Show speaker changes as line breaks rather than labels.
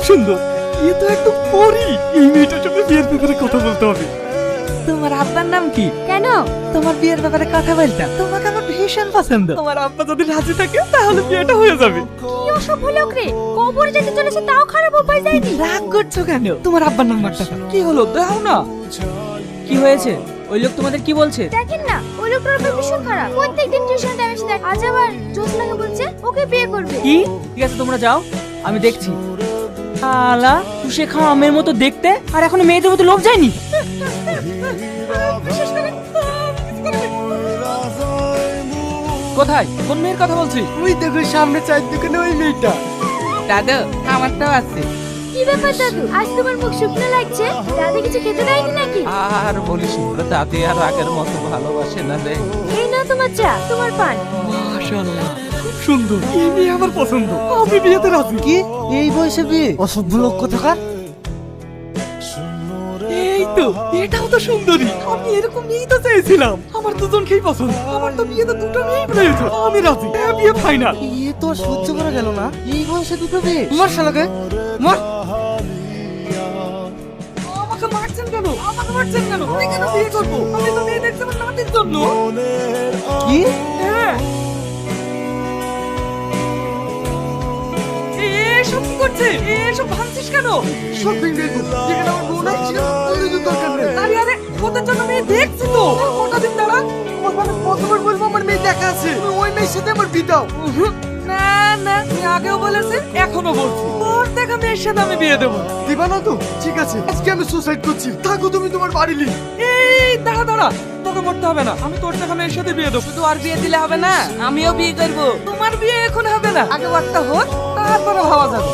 সুন্দর, এ তো একদম পরি। এই মেয়েটার সঙ্গে বিয়ের ব্যাপারে কথা বলতে হবে। তোমার আব্বার নাম কি?
কেন?
তোমার বিয়ের ব্যাপারে কথা বলতাম। তোমাকে আমার ভীষণ পছন্দ। তোমার আব্বা যদি রাজি থাকে তাহলে বিয়েটা হয়ে যাবে।
কি অসভ্য লোক রে, কবরে যেতে চলেছে তাও খারাপ উপায় যায়নি।
রাগ করছো কেন? তোমার আব্বার নাম্বারটা দাও। কি হলো, দাও না।
কি হয়েছে? ওই লোক তোমাদের কি বলছে?
দেখেন না, ওই লোকটার উপর ভীষণ খারাপ। প্রত্যেকদিন টিউশন টাইমে এসে দেখ, আজ আবার জোসনাকে বলছে ওকে বিয়ে করবে।
কি? ঠিক আছে তোমরা যাও, আমি দেখছি। আলা তুষে খাওয়া আমের মতো দেখতে, আর এখনো মেয়েদের মতো লোভ যায়নি।
বিশেষ করে
কোথায়? কোন মেয়ের কথা বলছিস?
ওই দেখো সামনে চায়ের দোকানে ওই মেয়েটা। দাদা, আমারটাও আছে।
কি ব্যাপার দাদু, আজ তোমার মুখ শুকনো লাগছে? দাদু কিছু খেতে দেয়নি নাকি?
আর বলিস না, দাদি আর আগের মতো ভালোবাসে না রে।
এই নাও তোমার চা, তোমার পান।
মাশাআল্লাহ, খুব সুন্দর। এই মেয়ে আমার পছন্দ। আমি বিয়েতে রাজি। কি এই বয়সে বিয়ে? অসভ্য লোক কোথাকার। এই তো, এটাও তো সুন্দরী। আমি এরকম মেয়েই তো চেয়েছিলাম। আমার দুজনকেই পছন্দ। আমার তো বিয়েতে দুটো মেয়েই প্রয়োজন। আমি রাজি, বিয়ে ফাইনাল। এ তো আর সহ্য করা গেল না। এই বয়সে দুটো মেয়ে। মার শালাকে, মার। আমাকে মারছেন কেন? আমাকে মারছেন কেন? আমি কেন বিয়ে করবো? আমি তো মেয়ে দেখছি আমার নাতির জন্য। কি? হ্যাঁ। এসব কি করছে? এসব ভাঙছিস কেন? সব ভেঙে দেবো। যেখানে আমার বোন আছে ওই তো দরকার নেই। আরে আরে, ওদের জন্য মেয়ে দেখছি তো। কটা দিন দাঁড়া। ওখানে কতবার বলবো আমার মেয়ে দেখা আছে। তুমি ওই মেয়ের সাথে আমার বিয়ে দাও। না না, তুমি আগেও বলেছে, এখনো বলছি। ওর দেখা মেয়ের সাথে আমি বিয়ে দেবো। দিবা না তো? ঠিক আছে, আজকে আমি সুসাইড করছি। থাকো তুমি তোমার বাড়ি লি। এই দাঁড়া দাঁড়া, তোকে মরতে হবে না। আমি তোর দেখা মেয়ের সাথে বিয়ে দেবো। শুধু আর বিয়ে দিলে হবে না, আমিও বিয়ে করবো। তোমার বিয়ে এখন হবে না, আগে ওরটা হোক, তারপরে ভাবা যাবে।